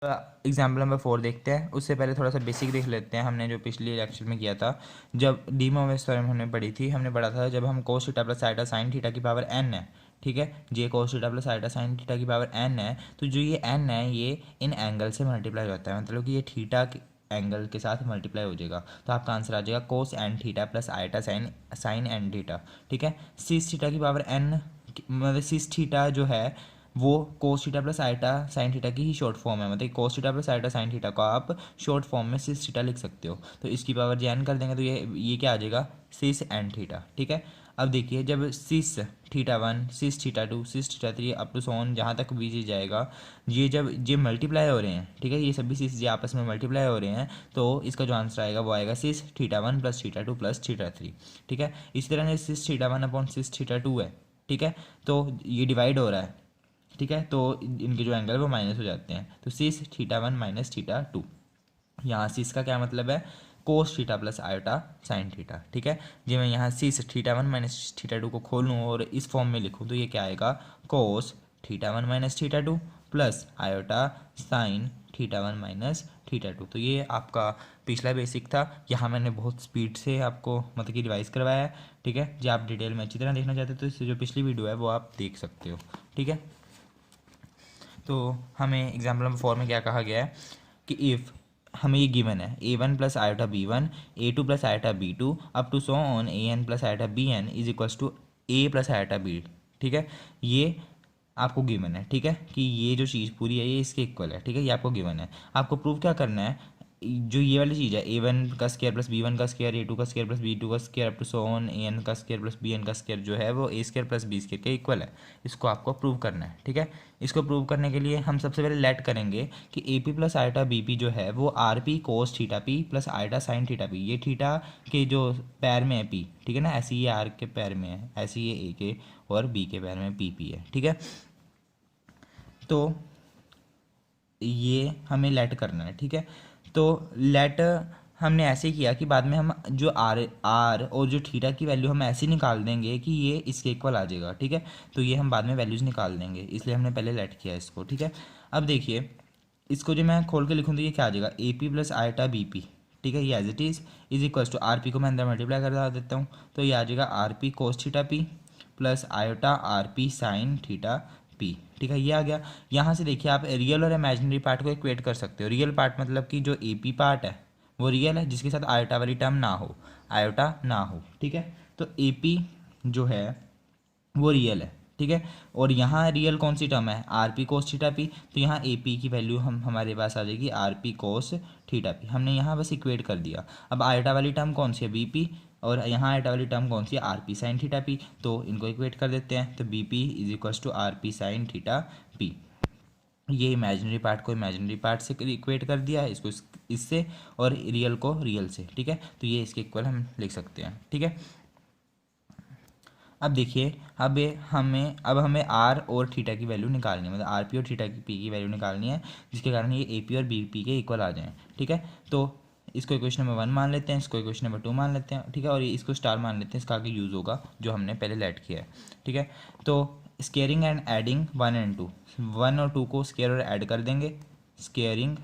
Example number 4 देखते हैं। उससे पहले थोड़ा सा बेसिक देख लेते हैं। हमने जो पिछली लेक्चर में किया था, जब डी मोवेस थ्योरम हमने पढ़ी थी, हमने पढ़ा था जब हम cos theta plus iota sine theta की पावर n है, ठीक है, जे cos theta plus iota sine theta की पावर n है, तो जो ये n है ये इन एंगल से मल्टीप्लाई होता है, मतलब कि ये थीटा एंगल के साथ मल्टीप्लाई हो जाएगा। तो आपका आंसर आ जाएगा cos n theta plus iota sine sine n theta, ठीक है। सिस थीटा की पावर n, मतलब सिस थीटा जो है वो cos theta plus iota sine theta की ही शॉर्ट फॉर्म है, मतलब cos theta plus iota sine theta को आप शॉर्ट फॉर्म में सिस थीटा लिख सकते हो। तो इसकी पावर जे एन कर देंगे तो ये क्या आ जाएगा, सिस एन थीटा, ठीक है। अब देखिए, जब cis theta 1, cis theta 2, cis theta 3 up to so on जहाँ तक भी जाएगा, ये जब ये मल्टीप्लाई हो रहे हैं, ठीक है, ये सभी सिस ये आपस में मल्टीप्लाई हो रहे हैं, तो इसका जो आंसर आएगा वो आएगा cis theta 1 plus theta 2 plus theta 3, ठीक है। इसी तरह से cis theta 1 upon cis theta 2 है, ठीक है, तो ये डिवाइड हो रहा है, ठीक है, तो इनके जो एंगल है वो माइनस हो जाते हैं। तो सिस थीटा 1 माइनस थीटा 2, यहाँ सिस का क्या मतलब है, cos theta plus iota sine theta, ठीक है। जी मैं यहाँ सिस थीटा 1 माइनस थीटा 2 को खोल लूँ और इस फॉर्म में लिखूँ तो ये क्या आएगा, कोस theta 1 minus theta 2 plus iota sine theta 1 minus theta 2। तो ये आपका पिछला बेसिक था। यहाँ मैंने बहुत स्पीड से आपको मतलब कि रिवाइज करवाया है, ठीक है। जो आप डिटेल में अच्छी तरह देखना चाहते हो तो इससे जो पिछली वीडियो है वो आप देख सकते हो, ठीक है। तो हमें एग्जाम्पल नंबर 4 में क्या कहा गया है कि इफ़ हमें ये गिवन है a1 plus iota b1, a2 plus iota b2 up to so on an plus iota bn is equals to a plus iota b, ठीक है। ये आपको गिवन है, ठीक है, कि ये जो चीज़ पूरी है ये इसके इक्वल है, ठीक है, ये आपको गिवन है। आपको प्रूव क्या करना है, जो ये वाली चीज़ है a1 का स्केयर प्लस b1 का स्केयर, a2 का स्केयर प्लस b2 का square up to so on an का स्केयर प्लस bn का स्केयर जो है वो a square plus b square के इक्वल है। इसको आपको प्रूव करना है, ठीक है। इसको प्रूव करने के लिए हम सबसे पहले लेट करेंगे कि A P plus iota B P जो है वो R P cos theta P plus iota sine theta P, ये थीटा के जो पैर में है पी, ठीक है ना, ऐसे ये आर के पैर में है, ऐसे ये ए के और बी के पैर में पी पी है, ठीक है। तो ये हमें लेट करना है, ठीक है। तो लेट हमने ऐसे किया कि बाद में हम जो आर आर और जो थीटा की वैल्यू हम ऐसे निकाल देंगे कि ये इसके इक्वल आ जाएगा, ठीक है। तो ये हम बाद में वैल्यूज़ निकाल देंगे, इसलिए हमने पहले लेट किया इसको, ठीक है। अब देखिए, इसको जो मैं खोल के लिखूँ तो ये क्या आ जाएगा, A P plus iota B P, ठीक है, ये as it is equals to R P को मैं अंदर मल्टीप्लाई कर देता हूँ, तो ये आ जाएगा R P cos theta P plus iota R P sine theta P, ठीक है, ये आ गया। यहाँ से देखिए आप रियल और इमेजिनरी पार्ट को इक्वेट कर सकते हो। रियल पार्ट मतलब कि जो ए पी पार्ट है वो रियल है जिसके साथ आयोटा वाली टर्म ना हो, आयोटा ना हो, ठीक है। तो ए पी जो है वो रियल है, ठीक है। और यहाँ रियल कौन सी टर्म है, R P cos theta P, तो यहाँ ए पी की वैल्यू हम हमारे पास आ जाएगी are P cos theta P, हमने यहाँ बस इक्वेट कर दिया। अब आयोटा वाली टर्म कौन सी है, बी पी, और यहाँ आयोटा वाली टर्म कौन सी है, R P sine theta P, तो इनको इक्वेट कर देते हैं। तो B P is equals to R P sine theta P, ये इमेजिनरी पार्ट को इमेजिनरी पार्ट से इक्वेट कर दिया, इसको इससे, और रियल को रियल से, ठीक है। तो ये इसके इक्वल हम लिख सकते हैं, ठीक है। अब देखिए, अब हमें आर और थीटा की वैल्यू निकालनी है, मतलब आर पी और थीटा की पी की वैल्यू निकालनी है, जिसके कारण ये ए पी और बी पी के इक्वल आ जाएं, ठीक है। तो इसको इक्वेशन नंबर 1 मान लेते हैं, इसको इक्वेशन नंबर 2 मान लेते हैं, ठीक है, और ये इसको स्टार मान लेते हैं, इसका आगे यूज़ होगा जो हमने पहले लेट किया है, ठीक है। तो स्केयरिंग एंड एडिंग 1 एंड 2, 1 और 2 को स्केयर और ऐड कर देंगे, squaring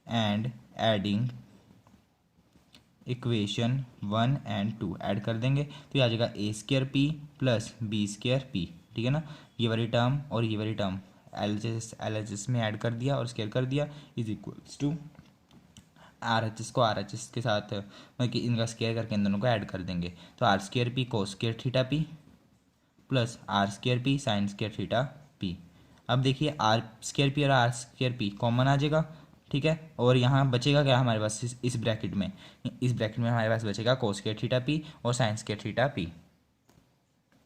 and adding equation 1 and 2 add कर देंगे तो ये आ जाएगा ए square P plus B square p, ठीक है ना। ये वाली टर्म और ये वाली टर्म एल एच एस में ऐड कर दिया और स्केयर कर दिया, is equals to R H S को आर एच एस के साथ मतलब कि इनका स्केयर करके इन दोनों को ऐड कर देंगे। तो आर स्केयर पी को square theta P plus R square P sine square theta P. अब देखिए आर स्केयर पी और आर स्केयर पी कॉमन आ जाएगा, ठीक है, और यहाँ बचेगा क्या हमारे पास, इस ब्रैकेट में, इस ब्रैकेट में हमारे पास बचेगा कोस स्केयर थीटा पी और साइन स्केयर थीटा पी,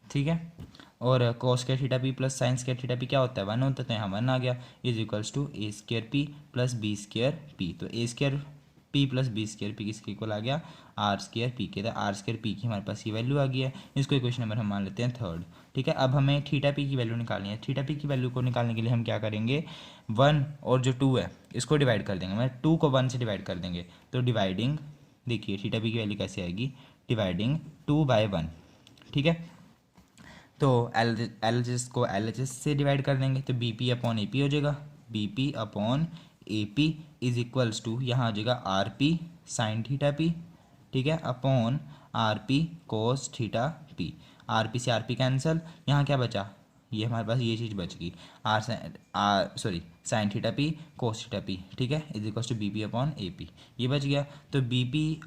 ठीक है। और cos square theta P plus sine square theta P क्या होता है, 1 होता है, तो यहाँ 1 आ गया, is equals to A square P plus B square P. तो a square P plus B square p किसके इक्वल आ गया, आर स्केयर पी के, तो आर स्केयर पी की हमारे पास ये वैल्यू आ गई है। इसको इक्वेशन नंबर हम मान लेते हैं 3rd, ठीक है। अब हमें थीटा पी की वैल्यू निकालनी है। थीटा पी की वैल्यू को निकालने के लिए हम क्या करेंगे, 1 और जो 2 है इसको डिवाइड कर देंगे, मतलब 2 को 1 से डिवाइड कर देंगे। तो डिवाइडिंग, देखिए थीटा पी की वैल्यू कैसे आएगी, डिवाइडिंग 2/1, ठीक है। तो एल एच एस को एल एच एस से डिवाइड कर देंगे तो बी पी अपॉन ए पी हो जाएगा, B P upon A P is equals to, यहाँ आ जाएगा R P sine theta P, ठीक है, upon R P cos theta P. R P से आर पी कैंसिल, यहाँ क्या बचा, ये हमारे पास ये चीज़ बच गई, sine theta p cos theta P, ठीक है, is equal to b P upon A P, ये बच गया। तो बी पी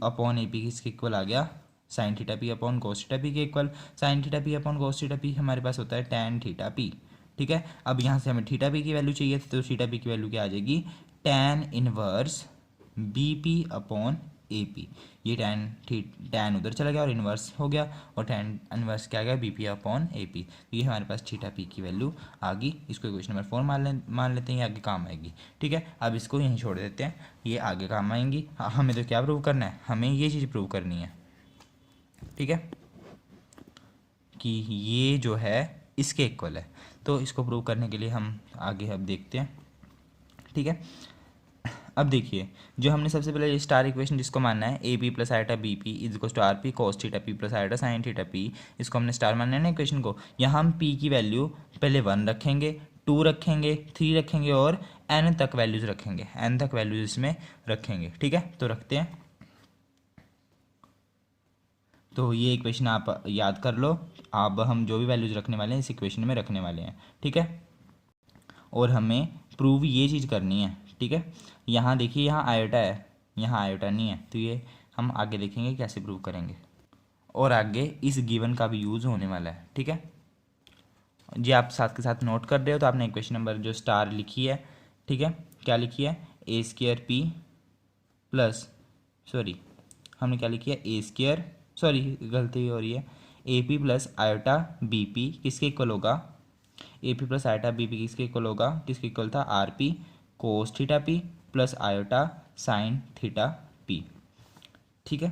अपॉन ए पी किसके इक्वल आ गया, sine theta p upon cos theta p के equal. Sine theta p upon cos theta p हमारे पास होता है टैन थीटा पी, ठीक है। अब यहाँ से हमें थीटा पी की वैल्यू चाहिए थी, तो थीटा पी की वैल्यू क्या आ जाएगी, tan inverse B P upon A P. ये टैन उधर चला गया और इन्वर्स हो गया, और टैन इन्वर्स क्या आ गया, बी पी अपॉन ए पी। तो ये हमारे पास थीटा पी की वैल्यू आ गई। इसको क्वेश्चन नंबर 4 मान लेते हैं, ये आगे काम आएगी, ठीक है। अब इसको यहीं छोड़ देते हैं, ये आगे काम आएंगी। हमें तो क्या प्रूव करना है, हमें ये चीज़ प्रूव करनी है, ठीक है, कि ये जो है इसके इक्वल है। तो इसको प्रूव करने के लिए हम आगे अब देखते हैं, ठीक है। अब देखिए, जो हमने सबसे पहले स्टार इक्वेशन जिसको मानना है, A P plus iota B P is equal to R P cos theta P plus iota sine theta P, इसको हमने स्टार मानना है ना इक्वेशन को। यहाँ हम पी की वैल्यू पहले 1 रखेंगे, 2 रखेंगे, 3 रखेंगे और एन तक वैल्यूज़ रखेंगे, एन तक वैल्यूज इसमें रखेंगे, ठीक है। तो रखते हैं, तो ये इक्वेशन आप याद कर लो। अब हम जो भी वैल्यूज़ रखने वाले हैं इस इक्वेशन में रखने वाले हैं, ठीक है। और हमें प्रूव ये चीज़ करनी है, ठीक है। यहाँ देखिए, यहाँ आयोटा है, यहाँ आयोटा नहीं है, तो ये हम आगे देखेंगे कैसे प्रूव करेंगे, और आगे इस गिवन का भी यूज़ होने वाला है, ठीक है जी। आप साथ के साथ नोट कर रहे हो, तो आपने इक्वेशन नंबर जो स्टार लिखी है, ठीक है, क्या लिखी है, ए स्क्र पी प्लस, सॉरी हमने क्या लिखी है, ए स्क्र, सॉरी गलती हो रही है, A P plus iota B P किसके इक्वल होगा, A P plus iota B P किसके इक्वल होगा, किसके इक्वल था, R P cos theta P plus iota sine theta P, ठीक है।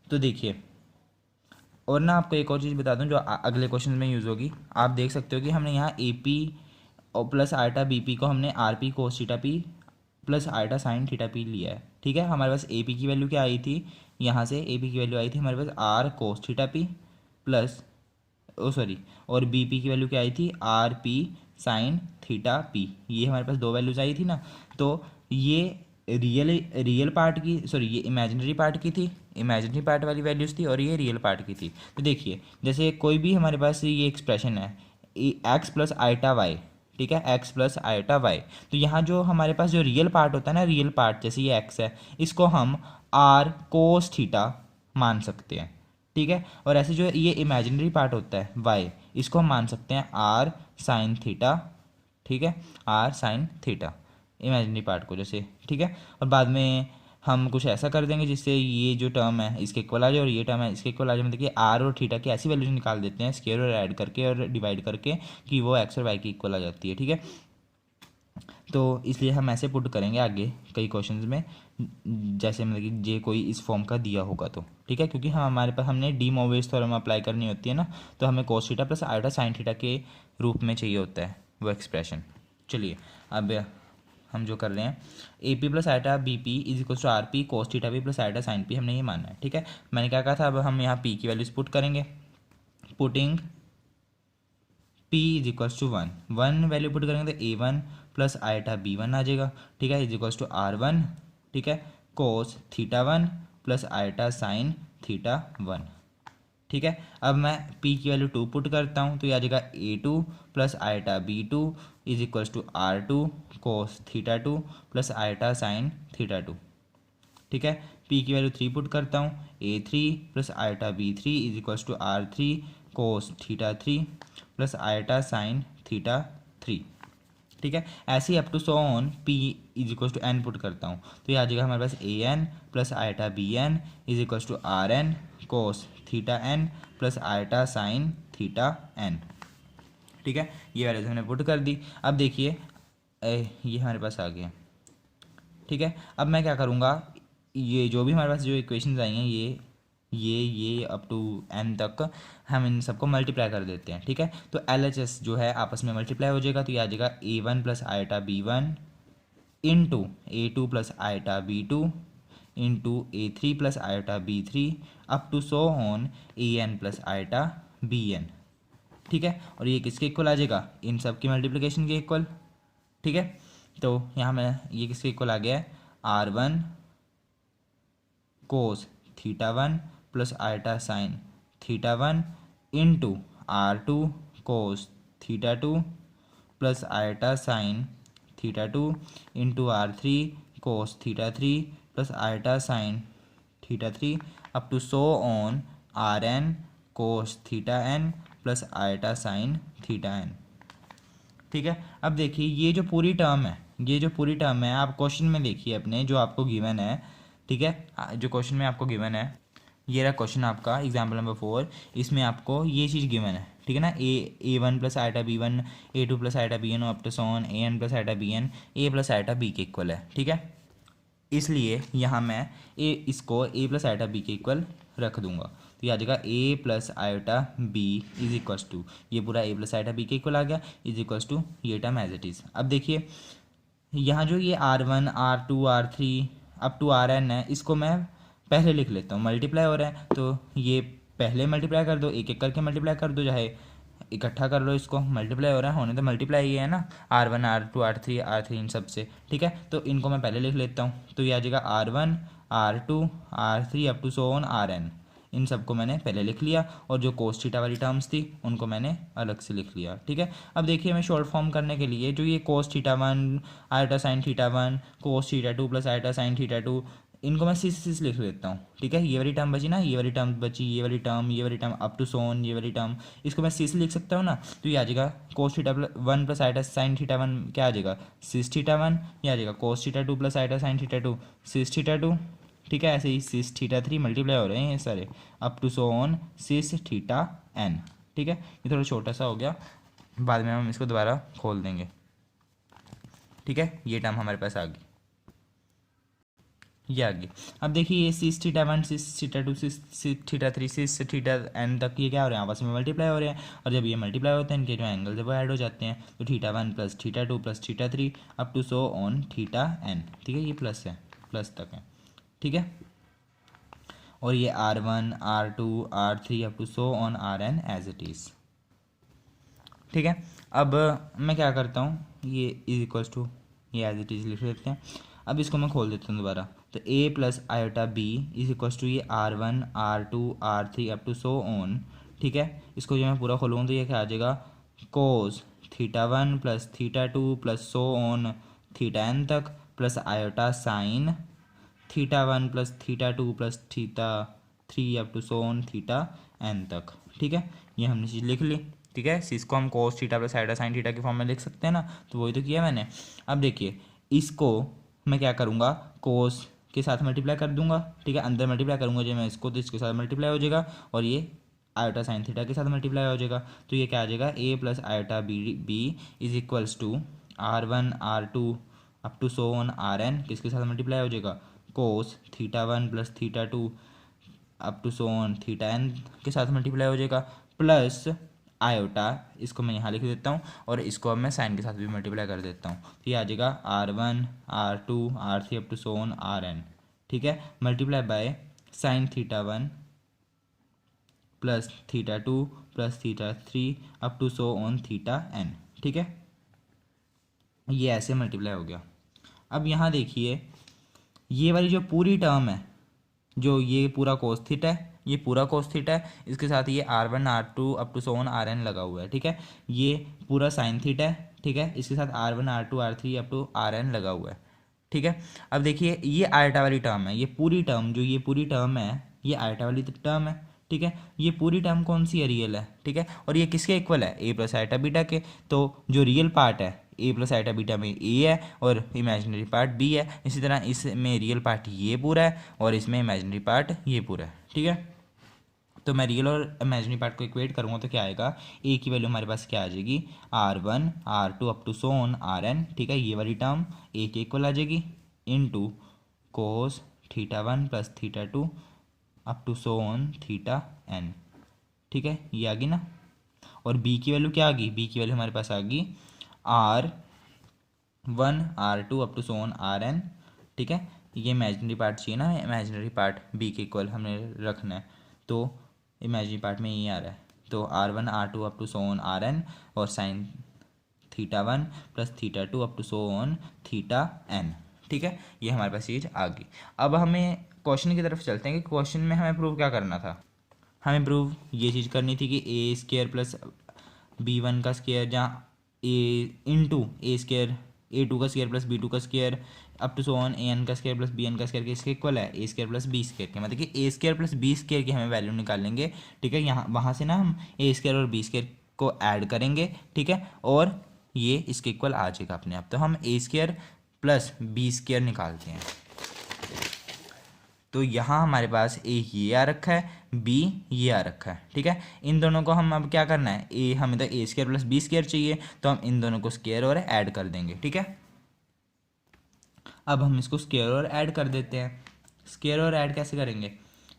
तो देखिए, और ना आपको एक और चीज़ बता दूं जो अगले क्वेश्चन में यूज़ होगी। आप देख सकते हो कि हमने यहाँ ए पी और प्लस आयोटा बी पी को हमने are P cos theta P plus iota sine theta P लिया है, ठीक है। हमारे पास ए पी की वैल्यू क्या आई थी, यहाँ से ए पी की वैल्यू आई थी हमारे पास R cos theta P plus, oh sorry, और बी पी की वैल्यू क्या आई थी, R P sine theta P. ये हमारे पास दो वैल्यूज आई थी ना। तो ये रियल पार्ट की, सॉरी ये इमेजिनरी पार्ट की थी, इमेजिनरी पार्ट वाली वैल्यूज थी, और ये रियल पार्ट की थी। तो देखिए, जैसे कोई भी हमारे पास ये एक्सप्रेशन है एक्स प्लस आइटा वाई, ठीक है, एक्स प्लस आइटा वाई, तो यहाँ जो हमारे पास जो रियल पार्ट होता है ना, रियल पार्ट जैसे ये एक्स है, इसको हम आर कोस थीटा मान सकते हैं, ठीक है। और ऐसे जो ये इमेजिनरी पार्ट होता है वाई, इसको हम मान सकते हैं आर साइन थीटा, ठीक है, R sine theta imaginary part को जैसे, ठीक है। और बाद में हम कुछ ऐसा कर देंगे जिससे ये जो टर्म है इसके इक्वल आ जाए और ये टर्म है इसके इक्वल आ जाए। मतलब कि आर और थीटा की ऐसी वैल्यूज निकाल देते हैं स्क्वायर और ऐड करके और डिवाइड करके कि वो एक्स और वाई की इक्वल आ जाती है, ठीक है। तो इसलिए हम ऐसे पुट करेंगे आगे कई क्वेश्चंस में, जैसे मतलब कि जे कोई इस फॉर्म का दिया होगा तो, ठीक है। क्योंकि हम हमारे पास हमने डी मोवेज थ्योरम अप्लाई करनी होती है ना, तो हमें कोस theta plus iota sine theta के रूप में चाहिए होता है वो एक्सप्रेशन। चलिए, अब हम जो कर रहे हैं, A P plus iota B P is equal to R P cos theta P plus iota sine P, हमने ये मानना है, ठीक है। मैंने क्या कहा था, अब हम यहाँ पी की वैल्यूज पुट करेंगे, putting p is equals to 1 value put करेंगे तो a one plus iota B one आ जाएगा, ठीक है, is equals to R one, ठीक है, cos theta 1 plus iota sine theta 1, ठीक है। अब मैं p की वैल्यू 2 पुट करता हूँ, तो ये आ जाएगा a2 plus iota b2 is equals to R2 cos theta 2 plus iota sine theta 2, ठीक है। p की वैल्यू 3 पुट करता हूँ, a3 plus iota b3 is equals to R3 cos theta 3 plus iota sine theta 3, ठीक है। ऐसे ही up to so on p is equals to n put करता हूँ, तो ये आ जाएगा हमारे पास an plus iota bn is equals to Rn cos theta n plus iota sine theta n, ठीक है। ये वैल्यूज हमने पुट कर दी। अब देखिए, ये हमारे पास आ गया, ठीक है। अब मैं क्या करूँगा, ये जो भी हमारे पास जो इक्वेशंस आई हैं, ये अप टू n तक हम इन सबको मल्टीप्लाई कर देते हैं, ठीक है। तो LHS जो है आपस में मल्टीप्लाई हो जाएगा, तो ये आ जाएगा a1 plus iota b1 into a2 plus iota b2 into a3 plus iota b3 up to so on an plus iota bn, ठीक है, और ये किसके इक्वल आ जाएगा, इन सब की मल्टीप्लिकेशन के इक्वल। ठीक है, तो यहाँ में ये किसके इक्वल आ गया है, R1 cos theta one plus iota sine theta one into R2 cos theta two plus iota sine theta two into R3 cos theta three plus iota sine theta three up to so on Rn cos theta N plus iota sine theta N. ठीक है, अब देखिए ये जो पूरी term है, ये जो पूरी टर्म है आप क्वेश्चन में देखिए अपने जो आपको गिवन है। ठीक है, जो क्वेश्चन में आपको गिवन है, ये रहा क्वेश्चन आपका एग्जाम्पल नंबर 4, इसमें आपको ये चीज़ गिवन है। ठीक है ना, A one plus iota B one, A2 plus iota B N up to so on AN plus iota B N A plus iota B के इक्वल है। ठीक है, इसलिए यहाँ मैं इसको ए प्लस आइटा बी के इक्वल रख दूंगा, तो ये आ जाएगा A plus iota B is equals to, ये पूरा ए प्लस आयोटा बी के इक्वल आ गया, इज इक्वल्स टू ये टर्म एज इट इज़। अब देखिए यहाँ जो ये R1 R2 R3 up to Rn है, इसको मैं पहले लिख लेता हूँ, मल्टीप्लाई हो रहा है तो ये पहले मल्टीप्लाई कर दो, एक एक करके मल्टीप्लाई कर दो, चाहे इकट्ठा कर लो, इसको मल्टीप्लाई हो रहा है, होने तो मल्टीप्लाई ही है ना, R1 R2 R3 इन सब से। ठीक है, तो इनको मैं पहले लिख लेता हूँ, तो ये आ जाएगा R1 R2 R3 up to so on Rn, इन सबको मैंने पहले लिख लिया, और जो कोस थीटा वाली टर्म्स थी उनको मैंने अलग से लिख लिया। ठीक है, अब देखिए मैं शॉर्ट फॉर्म करने के लिए जो ये कोस theta one eta sine theta one cos theta two plus iota sine theta to, इनको मैं सिस लिख लेता हूँ। ठीक है, ये वाली टर्म बची ना, ये वाली टर्म बची, ये वाली टर्म अप टू सोन, ये वाली टर्म, इसको मैं सिस लिख सकता हूँ ना, तो ये आ जाएगा cos theta one plus iota sine theta one क्या आ जाएगा, सिस थीटा वन, ये आ जाएगा cos theta two plus iota sine theta two cis theta two. ठीक है, ऐसे ही सिस थीटा थ्री मल्टीप्लाई हो रहे हैं ये सारे up to so on cis theta N. ठीक है, ये थोड़ा छोटा सा हो गया, बाद में हम इसको दोबारा खोल देंगे। ठीक है, ये टर्म हमारे पास आ गई, ये आ गई। अब देखिए ये सिस थीटा वन सिस theta two cis theta three सिस थीटा एन तक ये क्या हो रहे हैं, आपस में मल्टीप्लाई हो रहे हैं, और जब ये मल्टीप्लाई होते हैं इनके जो एंगल जब वो ऐड हो जाते हैं, तो theta one plus theta two plus theta three up to so on theta N. ठीक है, ये प्लस है, प्लस तक है। ठीक है, और ये R1 R2 R3 up to so on Rn as it is. ठीक है, अब मैं क्या करता हूँ, ये इज इक्वल्स टू ये एज इट इज़ लिख लेते हैं। अब इसको मैं खोल देता हूँ दोबारा, तो a plus iota B is equals to ये R1 R2 R3 up to so on. ठीक है, इसको जो मैं पूरा खोलूँ तो ये क्या आ जाएगा, cos theta one plus theta two plus so on theta N तक plus iota sine theta one plus theta two plus theta three up to so on theta N तक। ठीक है, ये हमने चीज़ लिख ली। ठीक है, इसको हम cos theta plus iota sine theta के फॉर्म में लिख सकते हैं ना, तो वही तो किया मैंने। अब देखिए इसको मैं क्या करूँगा, कोस के साथ मल्टीप्लाई कर दूंगा। ठीक है, अंदर मल्टीप्लाई करूँगा जब मैं इसको, तो इसके साथ मल्टीप्लाई हो जाएगा, और ये आयोटा साइन थीटा के साथ मल्टीप्लाई हो जाएगा, तो ये क्या आ जाएगा, a plus iota B is equals to R1 R2 up to so on Rn, किसके साथ मल्टीप्लाई हो जाएगा, cos theta one plus theta two up to so on theta N के साथ मल्टीप्लाई हो जाएगा, प्लस आयोटा, इसको मैं यहाँ लिख देता हूँ, और इसको अब मैं साइन के साथ भी मल्टीप्लाई कर देता हूँ, तो ये आ जाएगा R1 R2 R3 up to so on Rn। ठीक है, multiply by sine theta one plus theta two plus theta three up to so on theta N. ठीक है, ये ऐसे मल्टीप्लाई हो गया। अब यहाँ देखिए ये वाली जो पूरी टर्म है, जो ये पूरा कोस थीटा है, ये पूरा कोस थीटा है, इसके साथ ये R1 R2 up to so on Rn लगा हुआ है। ठीक है, ये पूरा साइन थीटा है। ठीक है, इसके साथ R1 R2 R3 up to Rn लगा हुआ है। ठीक है, अब देखिए ये आयटा वाली टर्म है, ये पूरी टर्म जो ये पूरी टर्म है, ये आयटा वाली टर्म है। ठीक है, ये पूरी टर्म कौन सी है, रियल है। ठीक है, और ये किसके इक्वल है, a प्लस आयटा बीटा के, तो जो रियल पार्ट है a प्लस आयटा बीटा में a है, और इमेजिनरी पार्ट b है। इसी तरह इसमें रियल पार्ट ये पूरा है, और इसमें इमेजिनरी पार्ट ये पूरा है। ठीक है, तो मैं रियल और इमेजिनरी पार्ट को इक्वेट करूँगा तो क्या आएगा, a की वैल्यू हमारे पास क्या आ जाएगी, R1 R2 up to so on Rn। ठीक है, ये वाली टर्म a के इक्वल आ जाएगी, into cos theta one plus theta two up to so on theta N. ठीक है, ये आ गई ना, और b की वैल्यू क्या आ गई, b की वैल्यू हमारे पास आ गई R1 R2 up to so on Rn। ठीक है, ये इमेजिनरी पार्ट चाहिए ना, इमेजिनरी पार्ट b के इक्वल हमने रखना है, तो इमेजिनरी पार्ट में ये आ रहा है। तो R1 R2 up to so on Rn और sine theta 1 plus theta 2 up to so on theta n। ठीक है, ये हमारे पास चीज़ आ गई। अब हमें क्वेश्चन की तरफ चलते हैं कि क्वेश्चन में हमें प्रूव क्या करना था। हमें प्रूव ये चीज़ करनी थी कि ए स्केयर प्लस B1 का स्केयर जहाँ ए इंटू ए स्केयर A2 का स्केयर प्लस B2 का square up to so on AN का स्केयर प्लस BN का स्केयर किसके इक्वल है, A square plus B square के। मतलब कि A square plus B square की हमें वैल्यू निकालेंगे। ठीक है, यहाँ वहाँ से ना हम ए स्केयर और बी स्केयर को ऐड करेंगे। ठीक है, और ये इसके इक्वल आ जाएगा अपने आप। तो हम ए स्केयर प्लस बी स्केयर निकालते हैं। तो यहाँ हमारे पास ए ये आ रखा है, बी ये आ रखा है। ठीक है, इन दोनों को हम अब क्या करना है, ए हमें तो a square plus B square चाहिए, तो हम इन दोनों को स्केयर और ऐड कर देंगे। ठीक है, अब हम इसको स्केयर और ऐड कर देते हैं। स्केयर और ऐड कैसे करेंगे,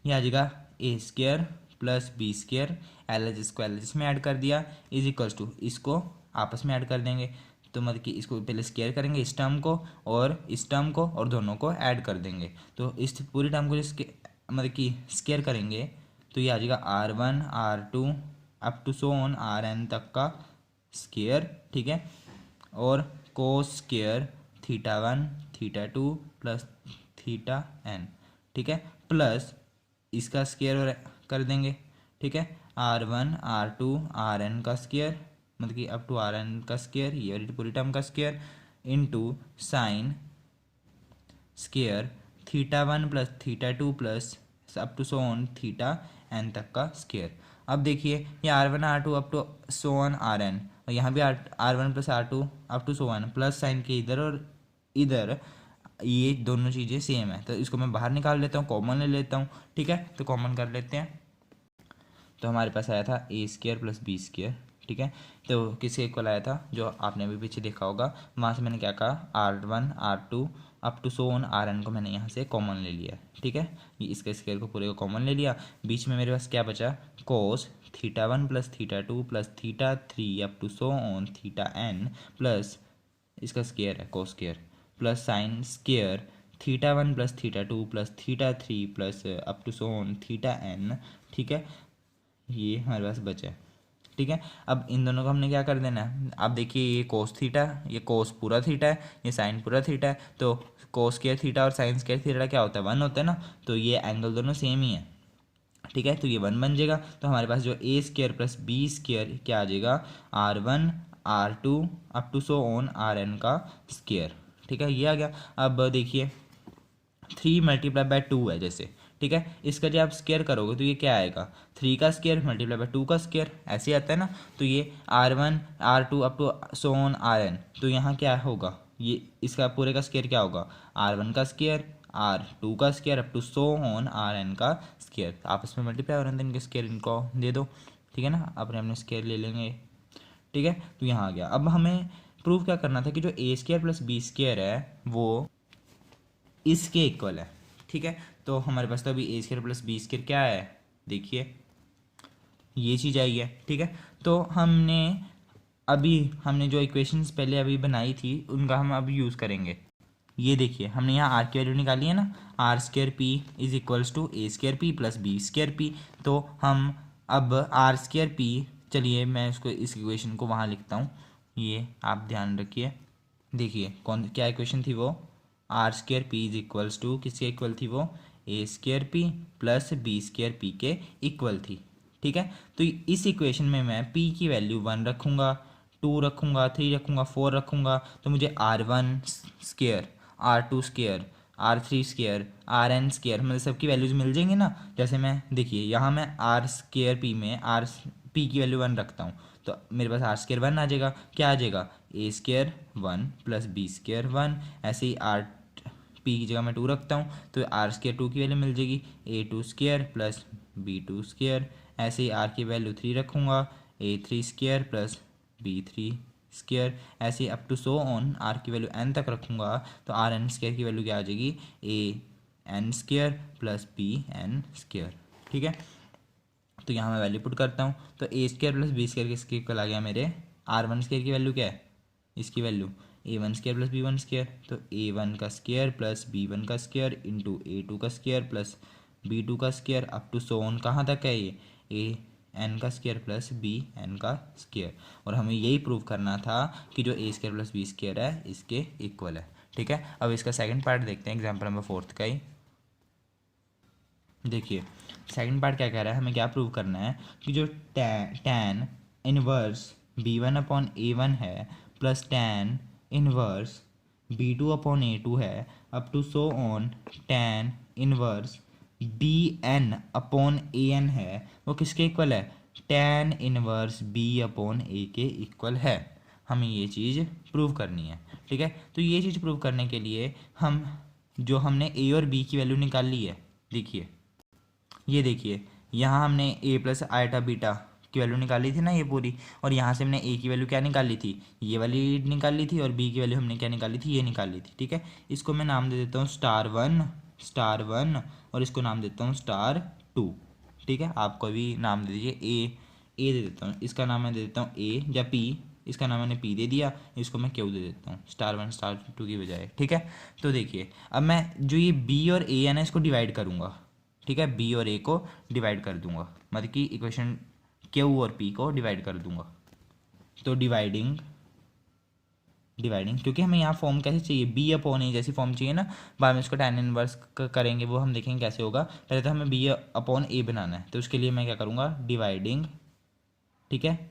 ये आ जाएगा ए square plus B square, L H इसको एल एच में ऐड कर दिया, इज इक्वल्स टू इसको आपस में ऐड कर देंगे। तो मतलब कि इसको पहले स्केयर करेंगे इस टर्म को और इस टर्म को और दोनों को ऐड कर देंगे। तो इस पूरी टर्म को मतलब कि स्केयर करेंगे तो ये आ जाएगा R1 R2 up to so on Rn तक का स्केयर। ठीक है, और cos square theta 1 theta 2 plus theta n। ठीक है, प्लस इसका स्केयर और कर देंगे। ठीक है, R1 R2 Rn का स्केयर मतलब कि अप टू Rn का स्केयर, ये वाली पूरी टर्म का square, into sine square theta 1 plus theta 2 plus up to so on theta n तक का स्केयर। अब देखिए ये R1 R2 up to so on Rn और यहाँ भी R1 plus R2 up to so on plus sine के इधर और इधर, ये दोनों चीज़ें सेम है। तो इसको मैं बाहर निकाल लेता हूँ, कॉमन ले लेता हूँ। ठीक है, तो कॉमन कर लेते हैं। तो हमारे पास आया था ए स्केयर प्लस बी स्केयर। ठीक है, तो किसके इक्वल आया था, जो आपने अभी पीछे देखा होगा, वहाँ से मैंने क्या कहा, R1 R2 up to so on Rn को मैंने यहाँ से कॉमन ले लिया। ठीक है, ये इसके स्केयर को पूरे को कॉमन ले लिया। बीच में मेरे पास क्या बचा, cos theta 1 plus theta 2 plus theta 3 up to so on theta n plus इसका स्केयर है cos square plus sine square theta 1 plus theta 2 plus theta 3 plus up to so on theta n। ठीक है, ये हमारे पास बचा है। ठीक है, अब इन दोनों को हमने क्या कर देना है, अब देखिए ये कोस थीटा, ये कोस पूरा थीटा है, ये साइन पूरा थीटा है। तो कोस स्क्वायर थीटा और साइन स्क्वायर थीटा क्या होता है, 1 होता है ना। तो ये एंगल दोनों सेम ही है। ठीक है, तो ये 1 बन जाएगा। तो हमारे पास जो A square plus B square क्या आ जाएगा, R1 R2 up to so on Rn का स्क्वायर। ठीक है, ये आ गया। अब देखिए 3 मल्टीप्लाई बाय 2 है जैसे। ठीक है, इसका जब आप स्केयर करोगे तो ये क्या आएगा, 3 का स्केयर मल्टीप्लाई बाय 2 का स्केयर, ऐसे आता है ना। तो ये R1 R2 up to so on Rn, तो यहाँ क्या होगा, ये इसका पूरे का स्केयर क्या होगा, R1 का स्केयर R2 का square up to so on Rn का स्केयर। आपस में मल्टीप्लाई हो रहे हैं, इनके स्केयर इनको दे दो। ठीक है ना, अपने अपने स्केयर ले लेंगे। ठीक है, तो यहाँ आ गया। अब हमें प्रूव क्या करना था कि जो ए स्केयर प्लस बी स्केयर है वो इसके इक्वल है। ठीक है, तो हमारे पास तो अभी ए स्केयर प्लस बी स्केयर क्या है, देखिए ये चीज़ आई है। ठीक है, तो हमने जो इक्वेशंस पहले अभी बनाई थी उनका हम अब यूज़ करेंगे। ये देखिए हमने यहाँ आर की वैल्यू निकाली है ना, R square P is equals to A square P plus B square P. तो हम अब आर स्केयर पी, चलिए मैं इसको इस इक्वेशन को वहाँ लिखता हूँ, ये आप ध्यान रखिए। देखिए कौन क्या इक्वेशन थी वो, R square P is equals to किसके इक्वल थी वो, A square P plus B square P के इक्वल थी। ठीक है, तो इस इक्वेशन में मैं पी की वैल्यू 1 रखूँगा, 2 रखूँगा, 3 रखूँगा, 4 रखूँगा। तो मुझे R1 square, R2 square, R3 square, Rn square मतलब सबकी वैल्यूज मिल जाएंगी ना। जैसे मैं देखिए यहाँ मैं आर स्केयर पी में आर पी की वैल्यू 1 रखता हूँ, तो मेरे पास आर स्केयर 1 आ जाएगा। क्या आ जाएगा, ए स्केयर 1 प्लस बी स्केयर 1। ऐसे ही आर पी की जगह मैं 2 रखता हूँ, तो आर स्केयर 2 की वैल्यू मिल जाएगी, A2 square plus B2 square. ऐसे ही आर की वैल्यू 3 रखूँगा, A3 square plus B3 square. ऐसे ही up to so on R की वैल्यू n तक रखूँगा, तो आर एन स्केयर की वैल्यू क्या आ जाएगी, AN square plus BN square. ठीक है, तो यहाँ मैं वैल्यू पुट करता हूँ। तो a square plus B square किसके इक्वल आ गया, मेरे R1 स्केयर की वैल्यू क्या है, इसकी value A1 square plus B1 square. तो A1 का स्केयर प्लस B1 का स्केयर इंटू A2 का स्केयर प्लस B2 का square up to so on कहाँ तक है, ये एन का स्क्वायर प्लस बी एन का स्क्वायर, और हमें यही प्रूव करना था कि जो A square plus B square है इसके इक्वल है। ठीक है, अब इसका सेकंड पार्ट देखते हैं एग्जाम्पल नंबर 4 का ही। देखिए सेकंड पार्ट क्या कह रहा है, हमें क्या प्रूव करना है कि जो tan inverse B one upon A one है plus tan inverse B two upon A two है up to so on tan inverse B N upon A N है, वो किसके इक्वल है, tan inverse B upon A के equal है। हमें ये चीज़ प्रूव करनी है। ठीक है, तो ये चीज़ प्रूव करने के लिए हम जो हमने ए और बी की वैल्यू निकाल ली है, देखिए ये देखिए यहाँ हमने ए प्लस आइटा बीटा की वैल्यू निकाली थी ना ये पूरी, और यहाँ से हमने ए की वैल्यू क्या निकाली थी, ये वाली निकाली थी, और बी की वैल्यू हमने क्या निकाली थी, ये निकाली थी। ठीक है, इसको मैं नाम दे देता हूँ स्टार वन और इसको नाम देता हूँ स्टार टू। ठीक है, आपको भी नाम दे दीजिए ए दे देता हूँ, इसका नाम मैं दे देता हूँ ए या पी, इसका नाम मैंने पी दे दिया, इसको मैं क्यू दे देता हूँ स्टार वन स्टार टू की बजाय। ठीक है, तो देखिए अब मैं जो ये बी और ए है ना इसको डिवाइड करूँगा। ठीक है, बी और ए को डिवाइड कर दूंगा, मतलब कि इक्वेशन क्यू और पी को डिवाइड कर दूंगा। तो डिवाइडिंग क्योंकि हमें यहाँ फॉर्म कैसे चाहिए, बी अपॉन ए जैसी फॉर्म चाहिए ना, बाद में इसको टैन इनवर्स करेंगे, वो हम देखेंगे कैसे होगा। पहले तो हमें बी अपॉन ए बनाना है, तो उसके लिए मैं क्या करूँगा, डिवाइडिंग, ठीक है,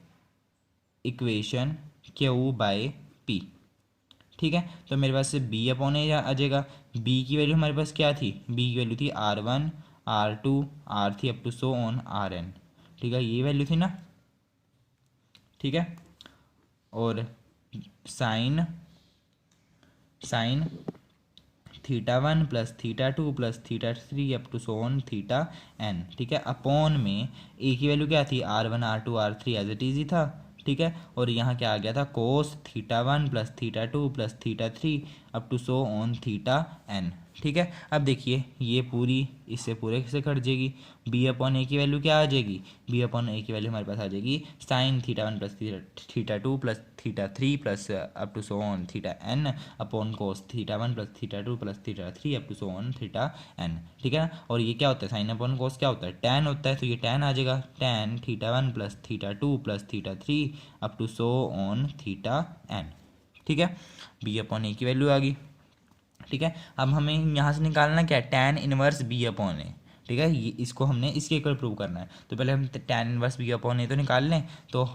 इक्वेशन क्यू बाय पी। ठीक है, तो मेरे पास से बी अपॉन ए आ जाएगा। बी की वैल्यू हमारे पास क्या थी, बी की वैल्यू थी R one R two R three up to so on R N. ठीक है, ये वैल्यू थी ना। ठीक है, और sine theta one plus theta two plus theta three up to so on theta N. ठीक है, अपॉन में ए की वैल्यू क्या थी, R one R two R three as it is ही था। ठीक है, और यहाँ क्या आ गया था, cos theta one plus theta two plus theta three up to so on theta N. ठीक है, अब देखिए ये पूरी इससे पूरे से कट जाएगी, बी अपॉन ए की वैल्यू क्या आ जाएगी, बी अपॉन ए की वैल्यू हमारे पास आ जाएगी sine theta one plus theta two plus theta three plus up to so on theta n upon cos theta one plus theta two plus theta three up to so on theta N. ठीक है ना, और ये क्या होता है, sine upon कोस क्या होता है, टैन होता है, तो ये टैन आ जाएगा, tan theta one plus theta two plus theta three up to so on theta N. ठीक है, बी अपॉन ए की वैल्यू आ गई। ठीक है, अब हमें यहाँ से निकालना क्या है, टैन इनवर्स बी अपॉन ए। ठीक है, ये इसको हमने इसके इक्वल प्रूव करना है, तो पहले हम टैन इनवर्स बी अपॉन ए तो निकाल लें। तो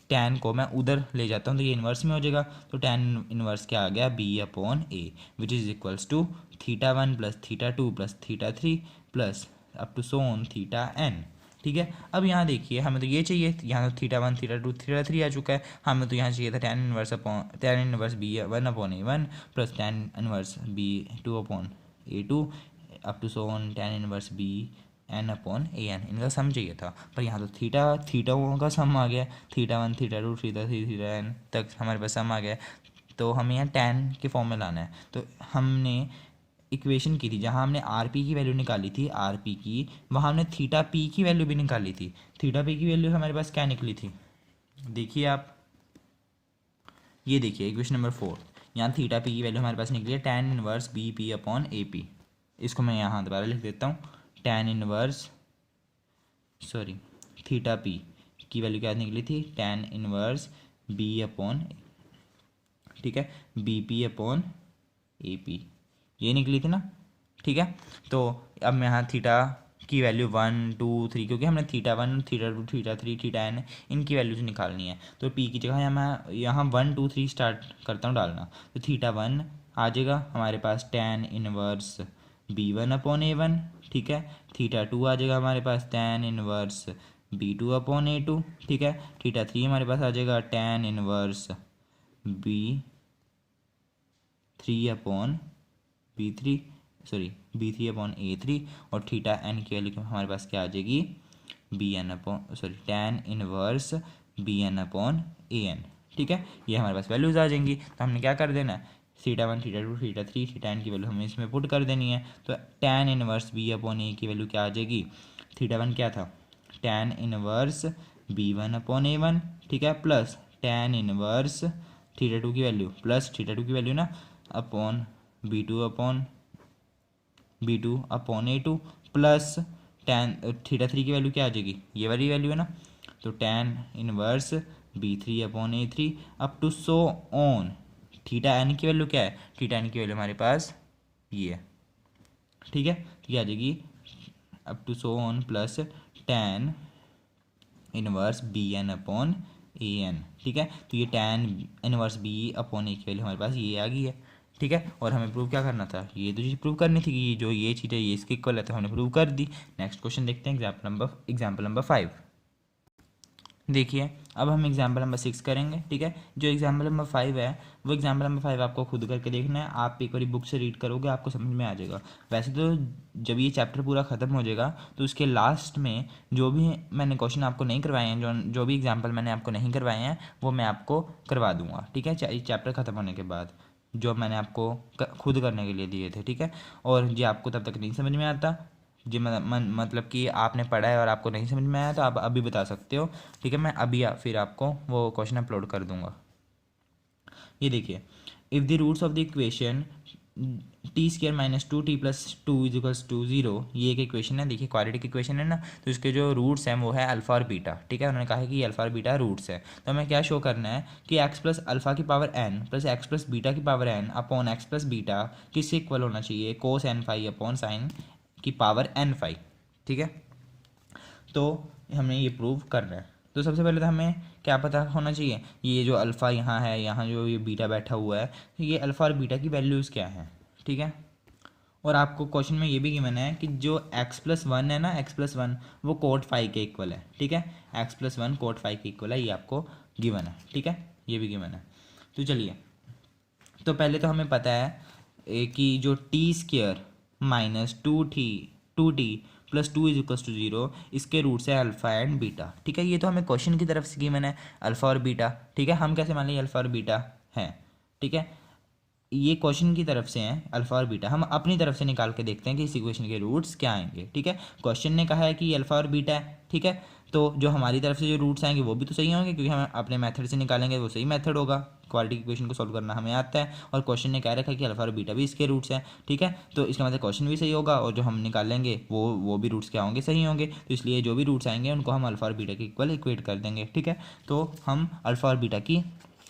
टैन को मैं उधर ले जाता हूँ तो ये इन्वर्स में हो जाएगा, तो टैन इनवर्स क्या आ गया, B upon A which is equals to theta one plus theta two plus theta three plus up to so on theta N. ठीक है, अब यहाँ देखिए हमें तो ये चाहिए, यहाँ तो theta one theta two theta three आ चुका है, हमें तो यहाँ चाहिए था tan inverse B one upon A one plus tan inverse B two upon A two up to so on tan inverse B N upon A N, इनका sum चाहिए था। पर यहाँ तो थीटाओं का सम आ गया, theta one theta two theta three theta N तक हमारे पास सम आ गया, तो हमें यहाँ टैन के फॉर्म में लाना है। तो हमने इक्वेशन की थी जहाँ हमने आर पी की वैल्यू निकाली थी, आर पी की, वहाँ हमने थीटा पी की वैल्यू भी निकाली थी। थीटा पी की वैल्यू हमारे पास क्या निकली थी, देखिए आप, ये देखिए इक्वेशन नंबर 4, यहाँ थीटा पी की वैल्यू हमारे पास निकली है tan inverse B P upon ए पी। इसको मैं यहाँ दोबारा लिख देता हूँ, टैन इनवर्स थीटा पी की वैल्यू क्या निकली थी, टैन इनवर्स बी अपॉन, ठीक है, B P upon A P, ये निकली थी ना। ठीक है, तो अब मैं यहाँ थीटा की वैल्यू 1 2 3, क्योंकि हमने theta one theta two theta three theta n इनकी वैल्यूज निकालनी है, तो पी की जगह मैं यहाँ 1 2 3 स्टार्ट करता हूँ डालना। तो थीटा वन आ जाएगा हमारे पास tan inverse B one upon A one. ठीक है, थीटा टू आ जाएगा हमारे पास tan inverse B two upon A two. ठीक है, थीटा थ्री हमारे पास आ जाएगा tan inverse B three upon B three upon A three, और थीटा एन की वैल्यू हमारे पास क्या आ जाएगी, B N upon tan inverse B N upon A N. ठीक है, ये हमारे पास वैल्यूज़ आ जाएंगी, तो हमने क्या कर देना है, theta one theta two theta three theta N की वैल्यू हमें इसमें पुट कर देनी है। तो tan inverse B upon A की वैल्यू क्या आ जाएगी, थीटा वन क्या था, tan inverse B one upon A one. ठीक है, plus tan inverse theta two की वैल्यू, प्लस थीटा टू की वैल्यू ना upon B two A two plus tan theta three की वैल्यू क्या आ जाएगी, ये वाली वैल्यू है ना, तो tan inverse B3 upon A3 up to so on. Theta N की वैल्यू क्या है? थीटा एन की वैल्यू हमारे पास ये है, ठीक है। तो ये आ जाएगी up to so on plus tan inverse B N upon A N, ठीक है। तो ये tan inverse B upon A की वैल्यू हमारे पास ये आ गई है, ठीक है। और हमें प्रूव क्या करना था? ये तो चीज़ प्रूव करनी थी कि जो ये चीज़ है ये इसके इक्वल है, तो हमने प्रूव कर दी। नेक्स्ट क्वेश्चन देखते हैं, एग्जाम्पल नंबर 5। देखिए अब हम एग्जाम्पल नंबर 6 करेंगे, ठीक है। जो एग्जाम्पल नंबर 5 है वो एग्जाम्पल नंबर 5 आपको खुद करके देखना है। आप एक बार बुक से रीड करोगे आपको समझ में आ जाएगा। वैसे तो जब ये चैप्टर पूरा ख़त्म हो जाएगा तो उसके लास्ट में जो भी मैंने क्वेश्चन आपको नहीं करवाए हैं, जो भी एग्जाम्पल मैंने आपको नहीं करवाए हैं वो मैं आपको करवा दूंगा, ठीक है, चैप्टर ख़त्म होने के बाद, जो मैंने आपको खुद करने के लिए दिए थे, ठीक है। और जी आपको तब तक नहीं समझ में आता जी, मतलब कि आपने पढ़ा है और आपको नहीं समझ में आया तो आप अभी बता सकते हो, ठीक है। मैं अभी फिर आपको वो क्वेश्चन अपलोड कर दूंगा। ये देखिए, if the roots of the equation t square minus 2t plus 2 equals to 0, ये एक इक्वेशन है। देखिए क्वाड्रेटिक इक्वेशन है ना, तो इसके जो रूट्स हैं वो है अल्फ़ा और बीटा, ठीक है। उन्होंने कहा है कि अल्फ़ा और बीटा रूट्स है, तो हमें क्या शो करना है कि x प्लस अल्फ़ा की power n plus x plus beta की power n upon x plus beta किससे इक्वल होना चाहिए? Cos N phi upon sine की पावर n फाई, ठीक है। तो हमें ये प्रूव करना है। तो सबसे पहले तो हमें क्या पता होना चाहिए, ये जो अल्फ़ा यहाँ है, यहाँ जो ये बीटा बैठा हुआ है, तो ये अल्फ़ा और बीटा की वैल्यूज़ क्या हैं, ठीक है। और आपको क्वेश्चन में ये भी गिवन है कि जो x+1 है ना, x+1 वो कोट फाई के इक्वल है, ठीक है। x+1 कोट फाई के इक्वल है, ये आपको गिवन है, ठीक है, ये भी गिवन है। तो चलिए, तो पहले तो हमें पता है कि जो t square minus 2t plus 2 is equals to 0, इसके रूट्स है अल्फ़ा एंड बीटा, ठीक है। ये तो हमें क्वेश्चन की तरफ से गिवन है अल्फ़ा और बीटा, ठीक है। हम कैसे मान लें अल्फ़ा और बीटा हैं, ठीक है। ये क्वेश्चन की तरफ से हैं अल्फ़ा और बीटा, हम अपनी तरफ से निकाल के देखते हैं कि इस इक्वेशन के रूट्स क्या आएंगे, ठीक है। क्वेश्चन ने कहा है कि अल्फ़ा और बीटा है, ठीक है। तो जो हमारी तरफ से जो रूट्स आएंगे वो भी तो सही होंगे, क्योंकि हम अपने मेथड से निकालेंगे, वो सही मेथड होगा। क्वाड्रेटिक इक्वेशन को सॉल्व करना हमें आता है, और क्वेश्चन ने कह रखा है कि अल्फ़ा और बीटा भी इसके रूट्स हैं, ठीक है। तो इसका मतलब क्वेश्चन भी सही होगा, और जो हम निकालेंगे वो भी रूट्स क्या होंगे? सही होंगे। तो इसलिए जो भी रूट्स आएंगे उनको हम अल्फ़ा और बीटा के इक्वल इक्वेट कर देंगे, ठीक है। तो हम अल्फ़ा और बीटा की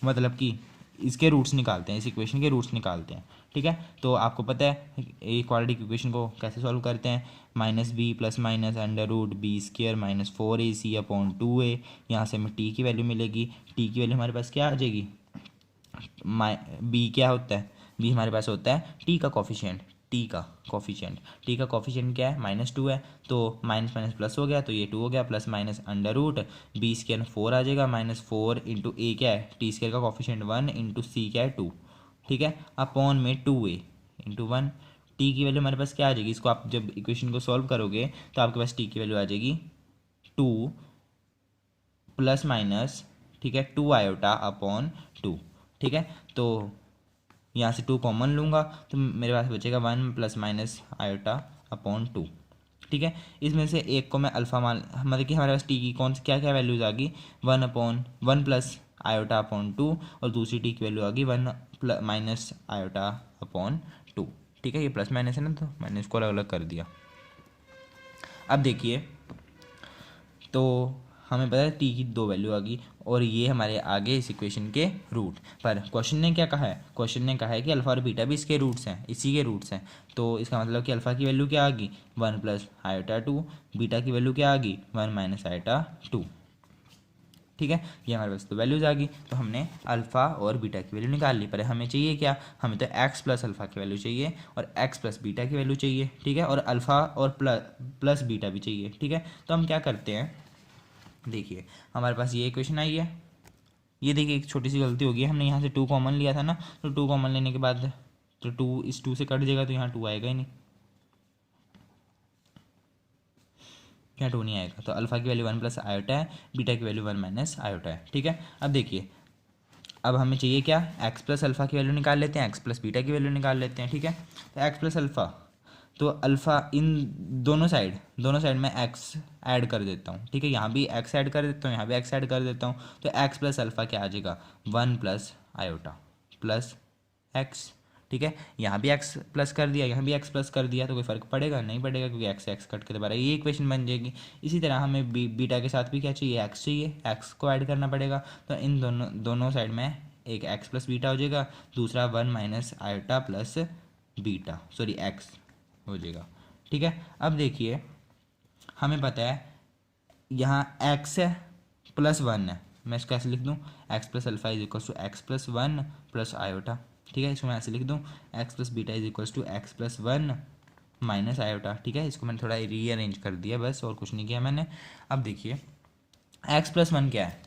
मतलब कि इसके रूट्स निकालते हैं, इस इक्वेशन के रूट्स निकालते हैं, ठीक है। तो आपको पता है क्वाड्रेटिक इक्वेशन को कैसे सॉल्व करते हैं, minus B plus minus under root B square minus 4ac upon 2a। यहाँ से हमें टी की वैल्यू मिलेगी, टी की वैल्यू हमारे पास क्या आ जाएगी? बी क्या होता है? बी हमारे पास होता है टी का कॉफिशिएंट, टी का कॉफिशिएंट क्या है? -2 है, तो माइनस माइनस प्लस हो गया, तो ये 2 हो गया, plus minus under root B square 4 आ जाएगा, -4 इंटू ए क्या है? टी स्क्र का कॉफिशिएंट 1 इंटू सी क्या है? 2, ठीक है, अपॉन में 2a इंटू 1। टी की वैल्यू हमारे पास क्या आ जाएगी? इसको आप जब इक्वेशन को सॉल्व करोगे तो आपके पास टी की वैल्यू आ जाएगी 2 प्लस माइनस, ठीक है, 2 आयोटा अपॉन 2, ठीक है। तो यहाँ से 2 कॉमन लूँगा तो मेरे पास बचेगा 1 प्लस माइनस आयोटा अपॉन 2, ठीक है। इसमें से एक को मैं अल्फ़ा मान, मतलब कि हमारे पास टी की कौन सी क्या क्या वैल्यूज़ आ गई? 1 प्लस आयोटा अपॉन 2, और दूसरी टी की वैल्यू आ गई 1 माइनस आयोटा अपॉन 2, ठीक है। ये प्लस माइनस है ना, तो मैंने इसको अलग अलग कर दिया। अब देखिए, तो हमें पता है टी की 2 वैल्यू आ गई, और ये हमारे आगे इस इक्वेशन के रूट। पर क्वेश्चन ने क्या कहा है? क्वेश्चन ने कहा है कि अल्फ़ा और बीटा भी इसके रूट्स हैं, इसी के रूट्स हैं। तो इसका मतलब कि अल्फ़ा की वैल्यू क्या आ गई? 1 प्लस आयोटा 2, बीटा की वैल्यू क्या आ गई? 1 माइनस आयोटा 2, ठीक है। ये हमारे पास तो वैल्यूज़ आ गई, तो हमने अल्फ़ा और बीटा की वैल्यू निकाल ली। पर हमें चाहिए क्या? हमें तो एक्स प्लस अल्फ़ा की वैल्यू चाहिए, और एक्स प्लस बीटा की वैल्यू चाहिए, ठीक है, और अल्फ़ा और प्लस बीटा भी चाहिए, ठीक है। तो हम क्या करते हैं, देखिए हमारे पास ये इक्वेशन आई है। ये देखिए एक छोटी सी गलती होगी, हमने यहाँ से 2 कॉमन लिया था ना, तो 2 कॉमन लेने के बाद तो 2 इस 2 से कट जाएगा, तो यहाँ 2 आएगा ही नहीं, यहाँ 2 नहीं आएगा। तो अल्फ़ा की वैल्यू 1 प्लस आयोटा है, बीटा की वैल्यू 1 माइनस आयोटा है, ठीक है। अब देखिए, अब हमें चाहिए क्या? एक्स प्लस अल्फ़ा की वैल्यू निकाल लेते हैं, एक्स प्लस बीटा की वैल्यू निकाल लेते हैं, ठीक है। तो एक्स प्लस अल्फ़ा, तो अल्फ़ा इन दोनों साइड में एक्स ऐड कर देता हूँ, ठीक है। यहाँ भी एक्स ऐड कर देता हूँ, यहाँ भी एक्स ऐड कर देता हूँ, तो एक्स प्लस अल्फ़ा क्या आ जाएगा? 1 प्लस आयोटा प्लस एक्स, ठीक है, यहाँ भी एक्स प्लस कर दिया, यहाँ भी एक्स प्लस कर दिया, तो कोई फ़र्क पड़ेगा नहीं पड़ेगा, क्योंकि एक्स एक्स कट के दोबारा ये इक्वेशन बन जाएगी। इसी तरह हमें बीटा के साथ भी क्या चाहिए, एक्स चाहिए, एक्स को ऐड करना पड़ेगा। तो इन दोनों साइड में एक एक्स प्लस बीटा हो जाएगा, दूसरा 1 minus iota plus beta, sorry x हो जाएगा। ठीक है, अब देखिए हमें पता है यहाँ एक्स है प्लस 1 है, मैं इसको ऐसे लिख दूँ, x plus alpha is equals to x plus 1 plus iota. ठीक है, इसको मैं ऐसे लिख दूँ, x plus beta is equals to x plus 1 minus iota. ठीक है, इसको मैंने थोड़ा रीअरेंज कर दिया बस, और कुछ नहीं किया मैंने। अब देखिए एक्स प्लस 1 क्या है,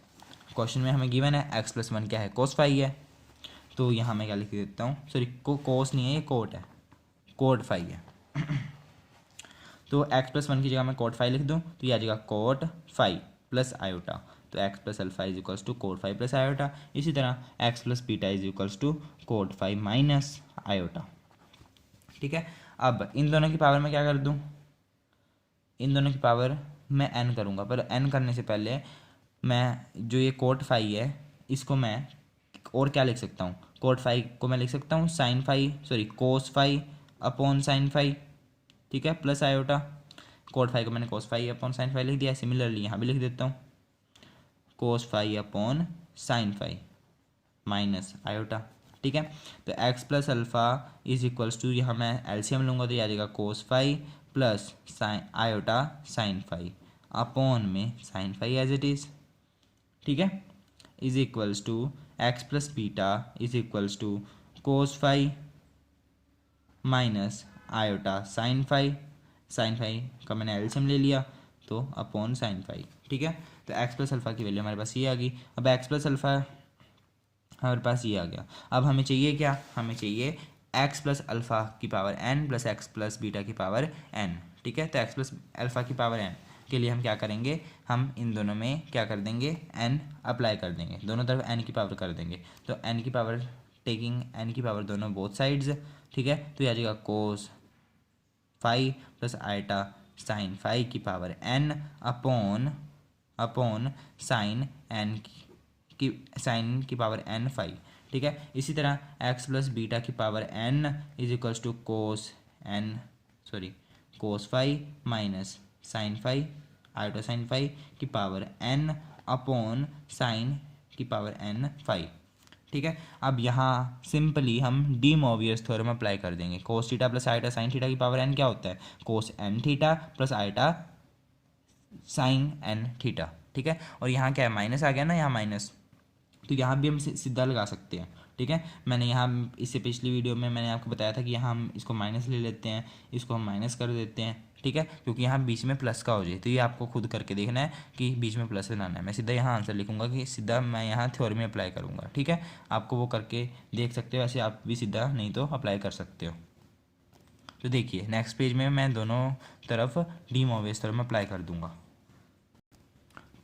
क्वेश्चन में हमें गिवन है एक्स प्लस 1 क्या है, कोस फाई है। तो यहाँ मैं क्या लिख देता हूँ, सॉरी कोस नहीं है, ये कोट है, कोट फाई है। तो एक्स प्लस 1 की जगह मैं कोट फाई लिख दूँ, तो ये आ जाएगा कोट फाई प्लस आयोटा। तो x plus alpha is equals to cot phi plus iota. इसी तरह x plus beta is equals to cot phi minus iota. ठीक है, अब इन दोनों की पावर मैं क्या कर दूँ, इन दोनों की पावर मैं n करूँगा, पर n करने से पहले मैं जो ये कोट फाई है इसको मैं और क्या लिख सकता हूँ, कोट फाई को मैं लिख सकता हूँ sine phi, sorry cos phi upon sine phi. ठीक है, प्लस आयोटा, कोट फाई को मैंने cos phi upon sine phi लिख दिया। सिमिलरली यहाँ भी लिख देता हूँ cos phi upon sine phi minus iota. ठीक है, तो x plus alpha is equals to, यहाँ मैं एलसीएम लूँगा तो ये आ जाएगा cos phi plus sine iota sine phi upon में sine phi as it is. ठीक है, is equals to x plus beta is equals to cos phi minus iota sine phi, sine phi का मैंने एलसीएम ले लिया तो upon sine phi. ठीक है, तो एक्स प्लस अल्फा की वैल्यू हमारे पास ये आ गई। अब एक्स प्लस अल्फा हमारे पास ये आ गया। अब हमें चाहिए क्या, हमें चाहिए एक्स प्लस अल्फ़ा की power n plus x plus beta की पावर n। ठीक है, तो एक्स प्लस अल्फ़ा की पावर n के लिए हम क्या करेंगे, हम इन दोनों में क्या कर देंगे, n अप्लाई कर देंगे, दोनों तरफ n की पावर कर देंगे। तो n की पावर टेकिंग n की पावर दोनों बोथ साइड्स। ठीक है, तो ये आ जाएगा cos phi plus iota sine phi की power n upon upon sine n की साइन की पावर n फाई। ठीक है, इसी तरह x प्लस बीटा की power n is equals to cos n, sorry cos phi minus sine phi iota sine phi की power n upon sine की power n phi. ठीक है, अब यहाँ सिंपली हम डी मोवियस थ्योरम अप्लाई कर देंगे। कोस theta plus iota sine theta की पावर n क्या होता है, कोस n theta plus iota sine n theta. ठीक है, और यहाँ क्या है, माइनस आ गया ना, यहाँ माइनस, तो यहाँ भी हम सीधा लगा सकते हैं। ठीक है, मैंने यहाँ इससे पिछली वीडियो में मैंने आपको बताया था कि यहाँ हम इसको माइनस ले लेते हैं, इसको हम माइनस कर देते हैं। ठीक है, क्योंकि यहाँ बीच में प्लस का हो जाए, तो ये आपको खुद करके देखना है कि बीच में प्लस बनाना है। मैं सीधा यहाँ आंसर लिखूँगा कि सीधा मैं यहाँ थ्योरम में अप्लाई करूँगा। ठीक है, आपको वो करके देख सकते हो, वैसे आप भी सीधा नहीं तो अप्लाई कर सकते हो। तो देखिए नेक्स्ट पेज में मैं दोनों तरफ डी मोवियस थ्योरम अप्लाई कर दूँगा।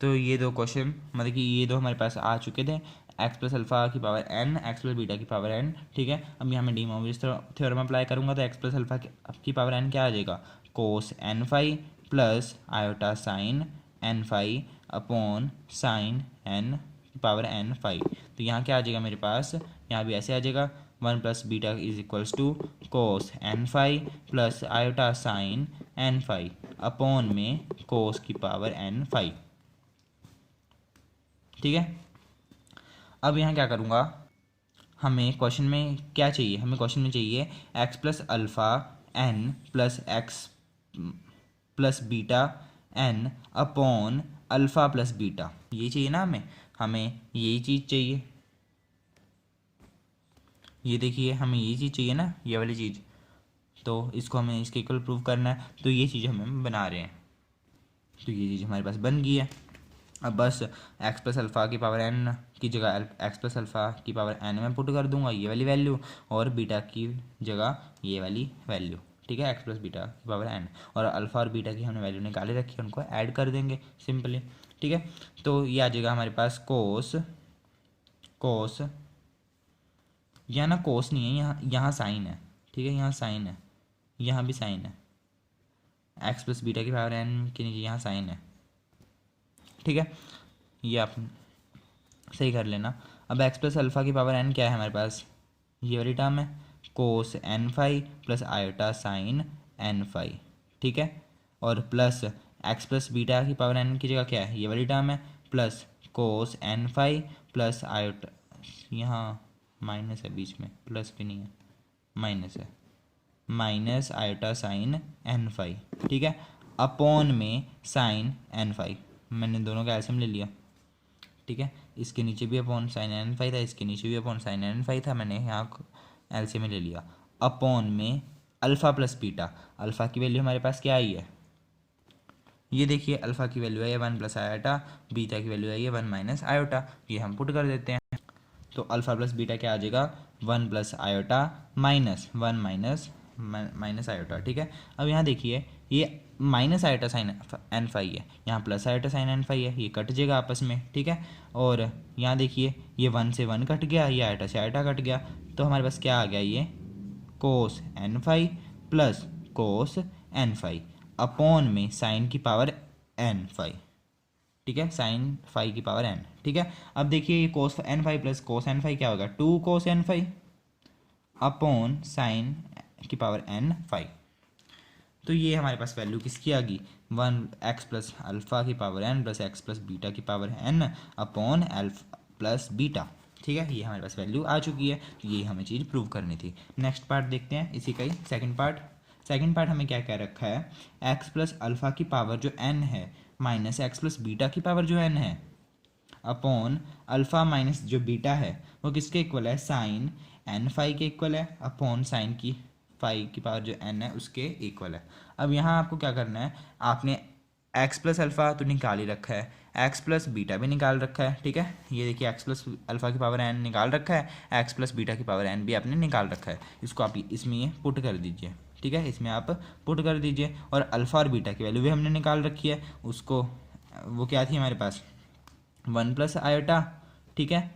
तो ये दो क्वेश्चन मतलब कि ये दो हमारे पास आ चुके थे, एक्स प्लस अल्फा की power n, x plus beta की पावर n। ठीक है, अब यहाँ मैं डी मोवियस थ्योरम अप्लाई करूँगा, तो एक्स प्लस अल्फा की पावर n क्या आ जाएगा, cos n phi plus iota sine n phi upon sine n power n phi. तो यहाँ क्या आ जाएगा मेरे पास, यहाँ भी ऐसे आ जाएगा, 1 plus beta is equals to cos n phi plus iota sine n phi upon में कोस की पावर n फाई। ठीक है, अब यहाँ क्या करूँगा, हमें क्वेश्चन में क्या चाहिए, हमें क्वेश्चन में चाहिए x plus alpha n plus x plus beta n upon alpha plus beta, ये चाहिए ना हमें, हमें यही चीज़ चाहिए। ये देखिए हमें यही चीज़ चाहिए ना, ये वाली चीज़, तो इसको हमें इसके इक्वल प्रूव करना है, तो ये चीज़ हमें बना रहे हैं। तो ये चीज़ हमारे पास बन गई है। अब बस एक्स प्लस अल्फ़ा की पावर n की जगह एक्स प्लस अल्फ़ा की पावर n में पुट कर दूंगा ये वाली वैल्यू, और बीटा की जगह ये वाली वैल्यू। ठीक है, एक्स प्लस बीटा की पावर n, और अल्फ़ा और बीटा की हमने वैल्यू निकाले रखी है, उनको ऐड कर देंगे सिंपली। ठीक है, तो ये आ जाएगा हमारे पास कोस कोस, यहाँ ना कोस नहीं है, यहाँ साइन है। ठीक है, यहाँ साइन है, यहाँ भी साइन है, एक्स प्लस बीटा की पावर n के नीचे यहाँ साइन है। ठीक है, ये आप सही कर लेना। अब एक्स प्लस अल्फ़ा की पावर n क्या है हमारे पास, ये वाली टर्म है, cos N phi plus iota sine N phi, ठीक है, और प्लस एक्स प्लस बीटा की पावर एन की जगह क्या है, ये वाली टर्म है, plus cos N phi plus iota, यहाँ माइनस है बीच में, प्लस भी नहीं है, माइनस है, minus iota sine N phi, ठीक है, अपॉन में साइन एन फाई, मैंने दोनों का एलसीएम ले लिया, ठीक है, इसके नीचे भी अपॉन साइन एन फाई था, इसके नीचे भी अपॉन साइन एन फाई था, मैंने यहाँ एलसीएम में ले लिया, अपॉन में अल्फ़ा प्लस बीटा, अल्फ़ा की वैल्यू हमारे पास क्या आई है, ये देखिए अल्फ़ा की वैल्यू है 1 प्लस आयोटा, बीटा की वैल्यू है ये 1 माइनस आयोटा, ये हम पुट कर देते हैं, तो अल्फ़ा प्लस बीटा क्या आ जाएगा 1 plus iota minus 1 minus iota, ठीक है। अब यहाँ देखिए ये minus iota sine N phi है, यहाँ plus iota sine N phi है, ये कट जाएगा आपस में, ठीक है, और यहाँ देखिए ये 1 से 1 कट गया, ये आयोटा से आयोटा कट गया, तो हमारे पास क्या आ गया, ये cos N phi plus cos N phi upon में साइन की पावर एन फाई, ठीक है, साइन फाई की पावर एन, ठीक है। अब देखिए ये cos N phi plus cos N phi क्या होगा, 2 cos N phi upon sine की पावर एन फाई, तो ये हमारे पास वैल्यू किसकी आ गई, 1 एक्स प्लस अल्फ़ा की power N plus x plus beta की power N upon alpha plus beta, ठीक है, ये हमारे पास वैल्यू आ चुकी है, तो ये हमें चीज़ प्रूव करनी थी। नेक्स्ट पार्ट देखते हैं इसी का ही सेकंड पार्ट हमें क्या क्या रखा है, एक्स प्लस अल्फ़ा की पावर जो एन है माइनस एक्स प्लस बीटा की पावर जो एन है अपॉन अल्फ़ा माइनस जो बीटा है वो किसके इक्वल है, साइन एन फाई के इक्वल है अपॉन साइन की फाई की पावर जो एन है उसके इक्वल है। अब यहाँ आपको क्या करना है, आपने एक्स प्लस अल्फ़ा तो निकाल ही रखा है, एक्स प्लस बीटा भी निकाल रखा है, ठीक है, ये देखिए एक्स प्लस अल्फ़ा की पावर एन निकाल रखा है, एक्स प्लस बीटा की पावर एन भी आपने निकाल रखा है, इसको आप इसमें ये पुट कर दीजिए, ठीक है, इसमें आप पुट कर दीजिए, और अल्फ़ा और बीटा की वैल्यू भी हमने निकाल रखी है, उसको वो क्या थी हमारे पास 1 प्लस आयोटा, ठीक है,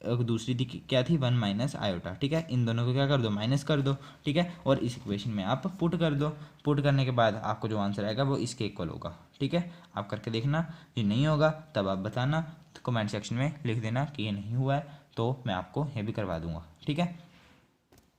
दूसरी थी क्या थी 1 माइनस आयोटा, ठीक है, इन दोनों को क्या कर दो, माइनस कर दो, ठीक है, और इस इक्वेशन में आप पुट कर दो, पुट करने के बाद आपको जो आंसर आएगा वो इसके इक्वल होगा, ठीक है, आप करके देखना, ये नहीं होगा तब आप बताना, तो कमेंट सेक्शन में लिख देना कि ये नहीं हुआ है, तो मैं आपको ये भी करवा दूंगा, ठीक है।